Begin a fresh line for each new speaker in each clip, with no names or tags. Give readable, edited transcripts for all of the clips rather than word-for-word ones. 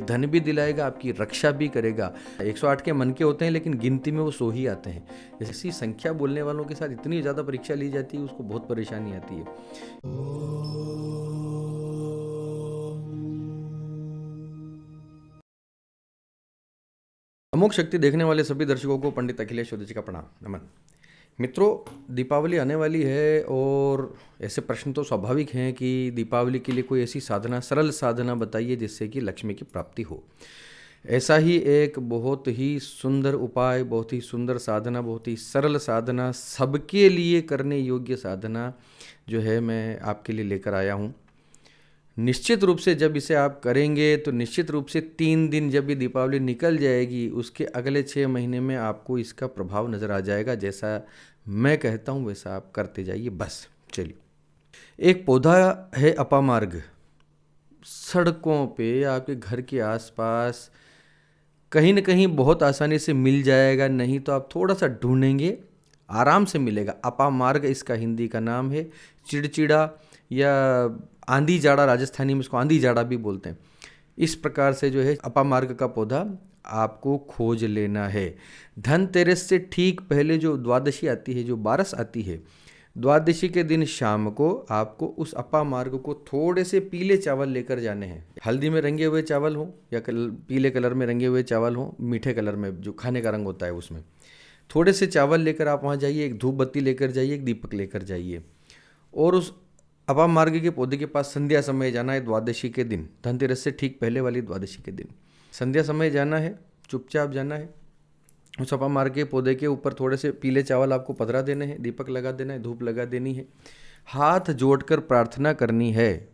धन भी दिलाएगा, आपकी रक्षा भी करेगा। 108 के मन के होते हैं लेकिन गिनती में वो 100 ही आते हैं। ऐसी संख्या बोलने वालों के साथ इतनी ज़्यादा परीक्षा ली जाती है, उसको बहुत परेशानी आती है। अमोघ शक्ति देखने वाले सभी दर्शकों को पंडित अखिलेश चौधरी जी का प्रणाम, नमन। मित्रों, दीपावली आने वाली है और ऐसे प्रश्न तो स्वाभाविक हैं कि दीपावली के लिए कोई ऐसी साधना, सरल साधना बताइए जिससे कि लक्ष्मी की प्राप्ति हो। ऐसा ही एक बहुत ही सुंदर उपाय, बहुत ही सुंदर साधना, बहुत ही सरल साधना, सबके लिए करने योग्य साधना जो है मैं आपके लिए लेकर आया हूँ। निश्चित रूप से जब इसे आप करेंगे तो निश्चित रूप से 3 दिन जब ये दीपावली निकल जाएगी, उसके अगले 6 महीने में आपको इसका प्रभाव नज़र आ जाएगा। जैसा मैं कहता हूँ वैसा आप करते जाइए बस। चलिए, एक पौधा है अपामार्ग। सड़कों पे, आपके घर के आसपास कहीं न कहीं बहुत आसानी से मिल जाएगा, नहीं तो आप थोड़ा सा ढूंढेंगे, आराम से मिलेगा। अपामार्ग इसका हिंदी का नाम है। चिड़चिड़ा या आंधी जाड़ा, राजस्थानी में इसको आंधी जाड़ा भी बोलते हैं। इस प्रकार से जो है अपामार्ग का पौधा आपको खोज लेना है। धनतेरस से ठीक पहले जो द्वादशी आती है, जो बारस आती है, द्वादशी के दिन शाम को आपको उस अपामार्ग को थोड़े से पीले चावल लेकर जाने हैं। हल्दी में रंगे हुए चावल हो या पीले कलर में रंगे हुए चावल हो, मीठे कलर में जो खाने का रंग होता है उसमें थोड़े से चावल लेकर आप वहाँ जाइए। एक धूप बत्ती लेकर जाइए, एक दीपक लेकर जाइए और उस अपामार्ग के पौधे के पास संध्या समय जाना है। द्वादशी के दिन, धनतेरस से ठीक पहले वाली द्वादशी के दिन संध्या समय जाना है, चुपचाप जाना है। उस अपामार्ग के पौधे के ऊपर थोड़े से पीले चावल आपको पधरा देने हैं, दीपक लगा देना है, धूप लगा देनी है, हाथ जोड़कर प्रार्थना करनी है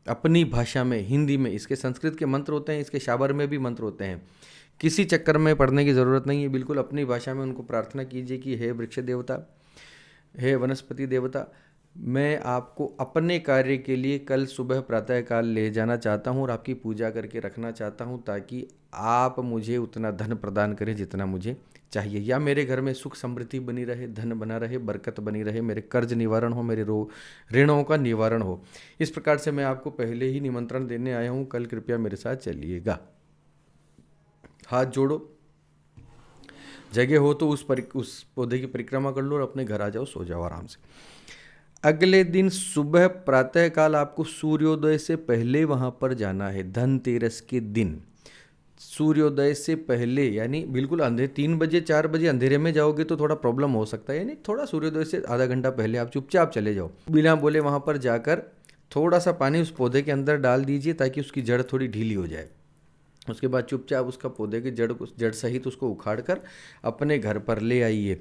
अपनी भाषा में, हिंदी में। इसके संस्कृत के मंत्र होते हैं, इसके शाबर में भी मंत्र होते हैं। किसी चक्कर में पढ़ने की ज़रूरत नहीं है, बिल्कुल अपनी भाषा में उनको प्रार्थना कीजिए कि हे वृक्ष देवता, हे वनस्पति देवता, मैं आपको अपने कार्य के लिए कल सुबह प्रातःकाल ले जाना चाहता हूँ और आपकी पूजा करके रखना चाहता हूँ, ताकि आप मुझे उतना धन प्रदान करें जितना मुझे चाहिए, या मेरे घर में सुख समृद्धि बनी रहे, धन बना रहे, बरकत बनी रहे, मेरे कर्ज निवारण हो, मेरे ऋणों का निवारण हो। इस प्रकार से मैं आपको पहले ही निमंत्रण देने आया हूँ, कल कृपया मेरे साथ चलिएगा। हाथ जोड़ो, जगह हो तो उस पौधे की परिक्रमा कर लो और अपने घर आ जाओ, सो जाओ आराम से। अगले दिन सुबह प्रातःकाल आपको सूर्योदय से पहले वहाँ पर जाना है। धनतेरस के दिन सूर्योदय से पहले, यानी बिल्कुल अंधेरे 3 बजे 4 बजे अंधेरे में जाओगे तो थोड़ा प्रॉब्लम हो सकता है, यानी थोड़ा सूर्योदय से आधा घंटा पहले आप चुपचाप चले जाओ। बिना बोले वहाँ पर जाकर थोड़ा सा पानी उस पौधे के अंदर डाल दीजिए ताकि उसकी जड़ थोड़ी ढीली हो जाए। उसके बाद चुपचाप उसका पौधे की जड़ सहित उसको उखाड़ कर अपने घर पर ले आइए।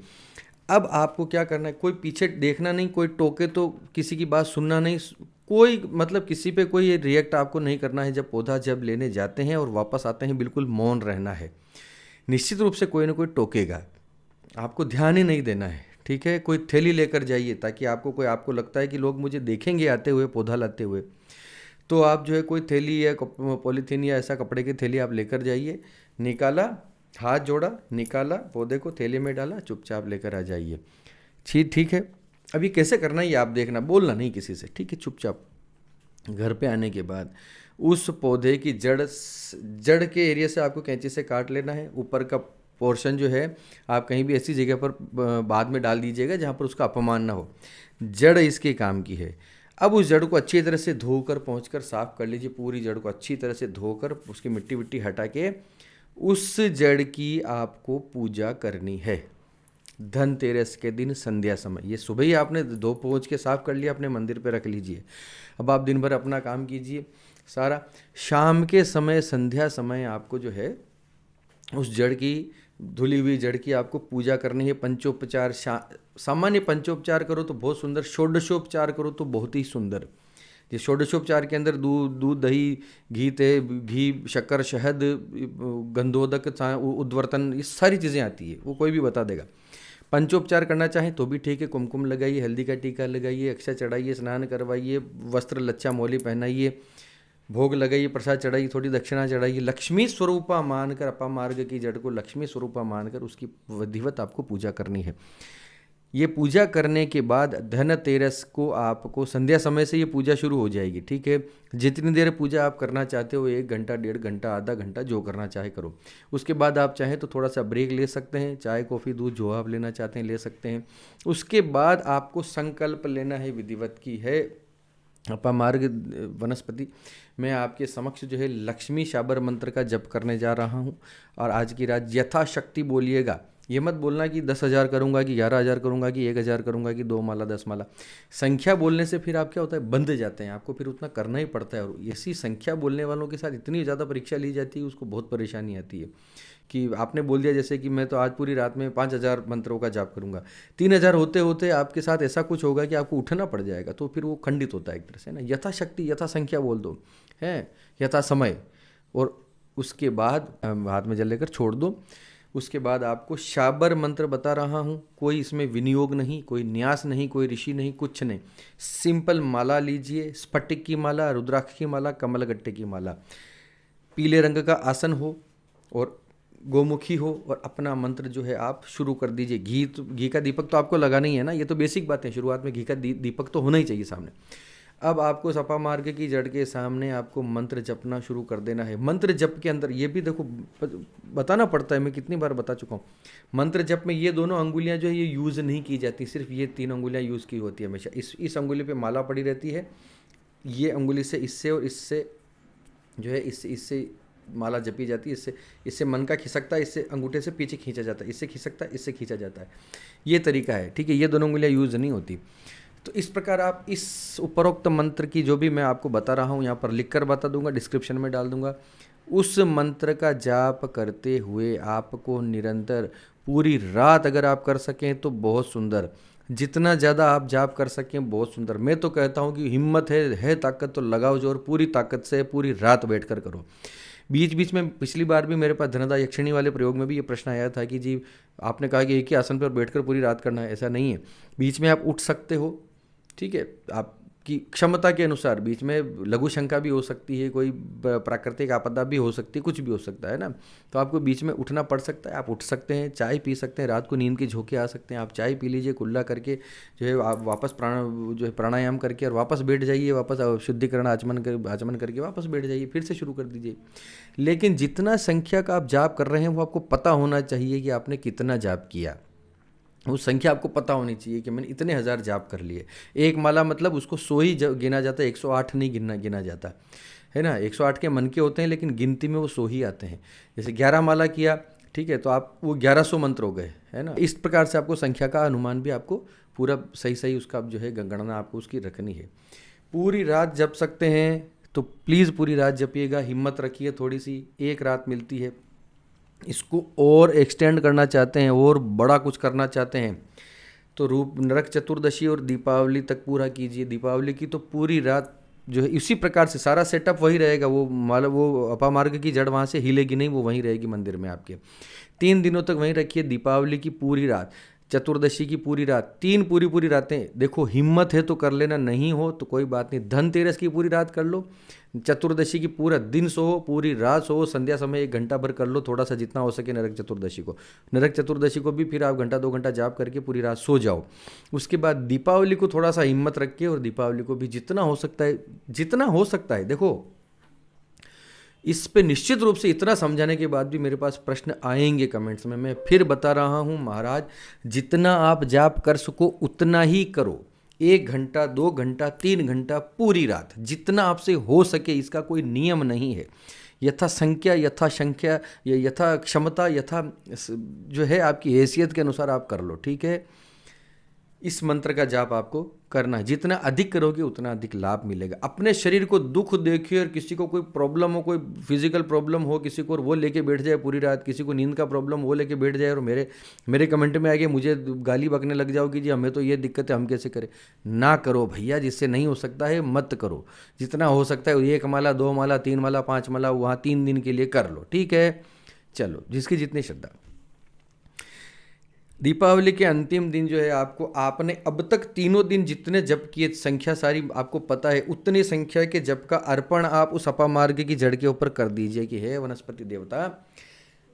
अब आपको क्या करना है, कोई पीछे देखना नहीं, कोई टोके तो किसी की बात सुनना नहीं, कोई मतलब किसी पे कोई रिएक्ट आपको नहीं करना है। जब लेने जाते हैं और वापस आते हैं, बिल्कुल मौन रहना है। निश्चित रूप से कोई ना कोई टोकेगा, आपको ध्यान ही नहीं देना है, ठीक है। कोई थैली लेकर जाइए ताकि आपको लगता है कि लोग मुझे देखेंगे आते हुए पौधा लाते हुए, तो आप जो है कोई थैली या पॉलीथीन या ऐसा कपड़े की थैली आप लेकर जाइए। निकाला, हाथ जोड़ा, निकाला, पौधे को थैली में डाला, चुपचाप लेकर आ जाइए। ठीक है। अब ये कैसे करना है ये आप देखना, बोलना नहीं किसी से, ठीक है। चुपचाप घर पे आने के बाद उस पौधे की जड़ के एरिया से आपको कैंची से काट लेना है। ऊपर का पोर्शन जो है आप कहीं भी ऐसी जगह पर बाद में डाल दीजिएगा जहाँ पर उसका अपमान ना हो। जड़ इसके काम की है। अब उस जड़ को अच्छी तरह से धोकर पहुँचकर साफ कर लीजिए। पूरी जड़ को अच्छी तरह से धोकर उसकी मिट्टी विट्टी हटा के उस जड़ की आपको पूजा करनी है। धनतेरस के दिन संध्या समय, ये सुबह ही आपने धो पोंछ के साफ कर लिया, अपने मंदिर पे रख लीजिए। अब आप दिन भर अपना काम कीजिए सारा। शाम के समय, संध्या समय आपको जो है उस जड़ की, धुली हुई जड़ की आपको पूजा करनी है। पंचोपचार, सामान्य पंचोपचार करो तो बहुत सुंदर, षोडशोपचार करो तो बहुत ही सुंदर। ये षोडशोपचार के अंदर दूध दही, घी, शक्कर, शहद, गंधोदक, उद्वर्तन, ये सारी चीज़ें आती है, वो कोई भी बता देगा। पंचोपचार करना चाहें तो भी ठीक है। कुमकुम लगाइए, हल्दी का टीका लगाइए, अक्षय चढ़ाइए, स्नान करवाइए, वस्त्र लच्छा मोली पहनाइए, भोग लगाइए, प्रसाद चढ़ाइए, थोड़ी दक्षिणा चढ़ाइए। लक्ष्मी स्वरूपा मानकर, अपामार्ग की जड़ को लक्ष्मी स्वरूपा मानकर उसकी विधिवत आपको पूजा करनी है। ये पूजा करने के बाद धनतेरस को आपको संध्या समय से ये पूजा शुरू हो जाएगी, ठीक है। जितनी देर पूजा आप करना चाहते हो, 1 घंटा, 1.5 घंटा, आधा घंटा, जो करना चाहे करो। उसके बाद आप चाहें तो थोड़ा सा ब्रेक ले सकते हैं, चाय कॉफ़ी दूध जो आप लेना चाहते हैं ले सकते हैं। उसके बाद आपको संकल्प लेना है विधिवत की है अपामार्ग वनस्पति। मैं आपके समक्ष जो है लक्ष्मी शाबर मंत्र का जप करने जा रहा हूँ, और आज की रात यथाशक्ति बोलिएगा। ये मत बोलना कि 10,000 करूँगा, कि 11,000 करूँगा, कि 1,000 करूँगा, कि 2 माला 10 माला। संख्या बोलने से फिर आप क्या होता है, बंध जाते हैं, आपको फिर उतना करना ही पड़ता है। और ऐसी संख्या बोलने वालों के साथ इतनी ज़्यादा परीक्षा ली जाती है, उसको बहुत परेशानी आती है कि आपने बोल दिया जैसे कि मैं तो आज पूरी रात में 5,000 मंत्रों का जाप करूंगा। 3,000 होते होते आपके साथ ऐसा कुछ होगा कि आपको उठना पड़ जाएगा, तो फिर वो खंडित होता है एक तरह से ना। यथाशक्ति यथा संख्या बोल दो, है यथा समय, और उसके बाद हाथ में जल लेकर छोड़ दो। उसके बाद आपको शाबर मंत्र बता रहा हूँ, कोई इसमें विनियोग नहीं, कोई न्यास नहीं, कोई ऋषि नहीं, कुछ नहीं। सिंपल माला लीजिए, स्फटिक की माला, रुद्राक्ष की माला, कमलगट्टे की माला, पीले रंग का आसन हो और गोमुखी हो, और अपना मंत्र जो है आप शुरू कर दीजिए। घी का दीपक तो आपको लगाना ही है ना, ये तो बेसिक बात है। शुरुआत में घी का दीपक तो होना ही चाहिए सामने। अब आपको सपा मार्ग की जड़ के सामने आपको मंत्र जपना शुरू कर देना है। मंत्र जप के अंदर ये भी देखो बताना पड़ता है, मैं कितनी बार बता चुका हूँ। मंत्र जप में ये दोनों अंगुलियाँ जो है ये यूज़ नहीं की जाती, सिर्फ ये 3 अंगुलियाँ यूज़ की होती है हमेशा। इस अंगुली पे माला पड़ी रहती है, ये अंगुली से इससे और इससे जो है इससे माला जपी जाती है। इससे मन का खिसकता है, इससे अंगूठे से पीछे खींचा जाता है, इससे खिसकता है, इससे खींचा जाता है। ये तरीका है, ठीक है। ये दोनों उंगलियां यूज़ नहीं होती। तो इस प्रकार आप इस उपरोक्त मंत्र की जो भी मैं आपको बता रहा हूँ यहाँ पर लिख कर बता दूंगा, डिस्क्रिप्शन में डाल दूंगा। उस मंत्र का जाप करते हुए आपको निरंतर पूरी रात अगर आप कर सकें तो बहुत सुंदर, जितना ज़्यादा आप जाप कर सकें बहुत सुंदर। मैं तो कहता हूँ कि हिम्मत है ताकत तो लगाओ जोर, पूरी ताकत से पूरी रात बैठ कर करो। बीच बीच में पिछली बार भी मेरे पास धनदा यक्षिणी वाले प्रयोग में भी ये प्रश्न आया था कि जी आपने कहा कि एक ही आसन पर बैठकर पूरी रात करना है, ऐसा नहीं है। बीच में आप उठ सकते हो, ठीक है, आपकी क्षमता के अनुसार। बीच में लघु शंका भी हो सकती है, कोई प्राकृतिक आपदा भी हो सकती है, कुछ भी हो सकता है ना, तो आपको बीच में उठना पड़ सकता है। आप उठ सकते हैं, चाय पी सकते हैं, रात को नींद के झोंके आ सकते हैं, आप चाय पी लीजिए कुल्ला करके, जो है आप वापस प्राणायाम करके और वापस बैठ जाइए, वापस शुद्धिकरण आचमन करके वापस बैठ जाइए, फिर से शुरू कर दीजिए। लेकिन जितना संख्या का आप जाप कर रहे हैं वो आपको पता होना चाहिए कि आपने कितना जाप किया। वो संख्या आपको पता होनी चाहिए कि मैंने इतने 1000 जाप कर लिए। एक माला मतलब उसको 100 ही गिना जाता है, 108 नहीं गिना जाता है ना। 108 के मन के होते हैं, लेकिन गिनती में वो 100 ही आते हैं। जैसे 11 माला किया, ठीक है, तो आप वो 1100 मंत्र हो गए, है ना। इस प्रकार से आपको संख्या का अनुमान भी आपको पूरा सही उसका जो है गणना आपको उसकी रखनी है। पूरी रात जप सकते हैं तो प्लीज़ पूरी रात जपिएगा, हिम्मत रखिए, थोड़ी सी एक रात मिलती है। इसको और एक्सटेंड करना चाहते हैं और बड़ा कुछ करना चाहते हैं तो रूप नरक चतुर्दशी और दीपावली तक पूरा कीजिए। दीपावली की तो पूरी रात जो है इसी प्रकार से सारा सेटअप वही रहेगा। वो अपामार्ग की जड़ वहाँ से हिलेगी नहीं, वो वहीं रहेगी मंदिर में आपके। 3 दिनों तक वहीं रखिए। दीपावली की पूरी रात, चतुर्दशी की पूरी रात, 3 पूरी रातें। देखो हिम्मत है तो कर लेना, नहीं हो तो कोई बात नहीं। धनतेरस की पूरी रात कर लो, चतुर्दशी की पूरा दिन सो, पूरी रात सो, संध्या समय 1 घंटा भर कर लो, थोड़ा सा जितना हो सके। नरक चतुर्दशी को भी फिर आप 1-2 घंटा जाप करके पूरी रात सो जाओ। उसके बाद दीपावली को थोड़ा सा हिम्मत रख के, और दीपावली को भी जितना हो सकता है। देखो इस पे निश्चित रूप से इतना समझाने के बाद भी मेरे पास प्रश्न आएंगे कमेंट्स में। मैं फिर बता रहा हूँ महाराज, जितना आप जाप कर सको उतना ही करो। 1 घंटा, 2 घंटा, 3 घंटा, पूरी रात, जितना आपसे हो सके। इसका कोई नियम नहीं है। यथा संख्या, यथा संख्या, यथा क्षमता, यथा जो है आपकी हैसियत के अनुसार आप कर लो, ठीक है। इस मंत्र का जाप आपको करना है। जितना अधिक करोगे उतना अधिक लाभ मिलेगा। अपने शरीर को दुख देखिए, और किसी को कोई प्रॉब्लम हो, कोई फिजिकल प्रॉब्लम हो किसी को, और वो लेके बैठ जाए पूरी रात। किसी को नींद का प्रॉब्लम, वो लेके बैठ जाए और मेरे कमेंट में आके मुझे गाली बकने लग जाओ कि जी हमें तो ये दिक्कत है, हम कैसे करें। ना करो भैया, जिससे नहीं हो सकता है मत करो। जितना हो सकता है 1 माला, 2 माला, 3 माला, 5 माला वहाँ 3 दिन के लिए कर लो, ठीक है। चलो, जिसकी जितनी श्रद्धा। दीपावली के अंतिम दिन जो है आपने अब तक तीनों दिन जितने जप किए, संख्या सारी आपको पता है, उतनी संख्या के जप का अर्पण आप उस अपामार्ग की जड़ के ऊपर कर दीजिए कि हे वनस्पति देवता,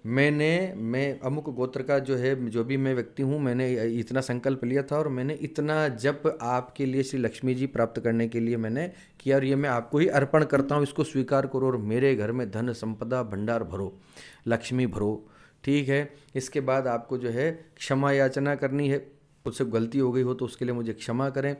मैं अमुक गोत्र का जो है, जो भी मैं व्यक्ति हूँ, मैंने इतना संकल्प लिया था और मैंने इतना जप आपके लिए श्री लक्ष्मी जी प्राप्त करने के लिए मैंने किया, और ये मैं आपको ही अर्पण करता हूँ, इसको स्वीकार करो और मेरे घर में धन संपदा भंडार भरो, लक्ष्मी भरो। ठीक है। इसके बाद आपको जो है क्षमा याचना करनी है, मुझसे गलती हो गई हो तो उसके लिए मुझे क्षमा करें।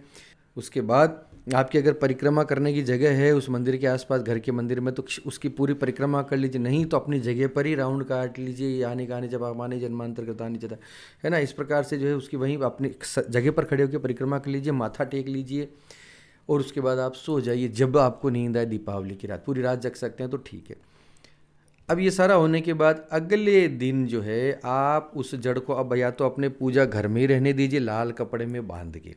उसके बाद आपकी अगर परिक्रमा करने की जगह है उस मंदिर के आसपास, घर के मंदिर में, तो उसकी पूरी परिक्रमा कर लीजिए, नहीं तो अपनी जगह पर ही राउंड काट लीजिए, यानी कहानी जब आमानी जन्मांतर कृतानि चता, है ना। इस प्रकार से जो है उसकी वहीं अपनी जगह पर खड़े होकर परिक्रमा कर लीजिए, माथा टेक लीजिए और उसके बाद आप सो जाइए। जब आपको नींद आए दीपावली की रात, पूरी रात जग सकते हैं तो ठीक है। अब ये सारा होने के बाद अगले दिन जो है आप उस जड़ को अब या तो अपने पूजा घर में ही रहने दीजिए लाल कपड़े में बांध के,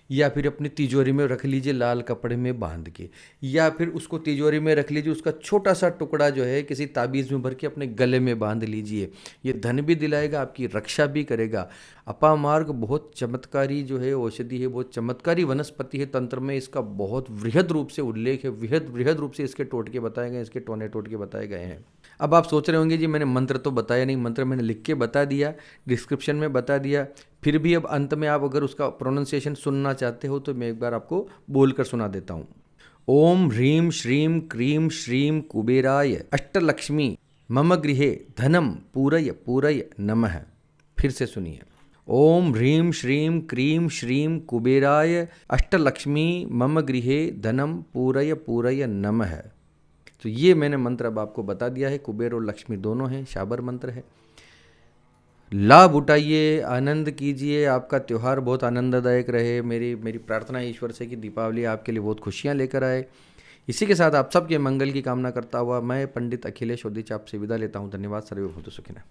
या फिर अपनी तिजोरी में रख लीजिए लाल कपड़े में बांध के, या फिर उसको तिजोरी में रख लीजिए, उसका छोटा सा टुकड़ा जो है किसी ताबीज़ में भर के अपने गले में बांध लीजिए। ये धन भी दिलाएगा, आपकी रक्षा भी करेगा। अपामार्ग बहुत चमत्कारी जो है औषधि है, बहुत चमत्कारी वनस्पति है, तंत्र में इसका बहुत वृहद रूप से उल्लेख है, वृहद रूप से इसके टोटके बताए गए, इसके टोने टोटके बताए गए हैं। अब आप सोच रहे होंगे जी मैंने मंत्र तो बताया नहीं, मंत्र मैंने लिख के बता दिया, डिस्क्रिप्शन में बता दिया, फिर भी अब अंत में आप अगर उसका प्रोनाउंसिएशन सुनना चाहते हो तो मैं एक बार आपको बोलकर सुना देता हूँ। ओम ह्रीं श्रीं क्रीं श्रीं कुबेराय अष्टलक्ष्मी मम गृहे धनम पूरय पूरय नमः। फिर से सुनिए। ओम ह्रीं श्रीं क्रीं श्रीं कुबेराय अष्टलक्ष्मी मम गृहे धनम पूरय पूरय नमः। तो ये मैंने मंत्र अब आपको बता दिया है, कुबेर और लक्ष्मी दोनों हैं, शाबर मंत्र है। लाभ उठाइए, आनंद कीजिए, आपका त्यौहार बहुत आनंददायक रहे। मेरी प्रार्थना है ईश्वर से कि दीपावली आपके लिए बहुत खुशियाँ लेकर आए। इसी के साथ आप सबके मंगल की कामना करता हुआ मैं पंडित अखिलेश ओदिच आपसे विदा लेता हूँ। धन्यवाद। सर्वे भवन्तु सुखिनः।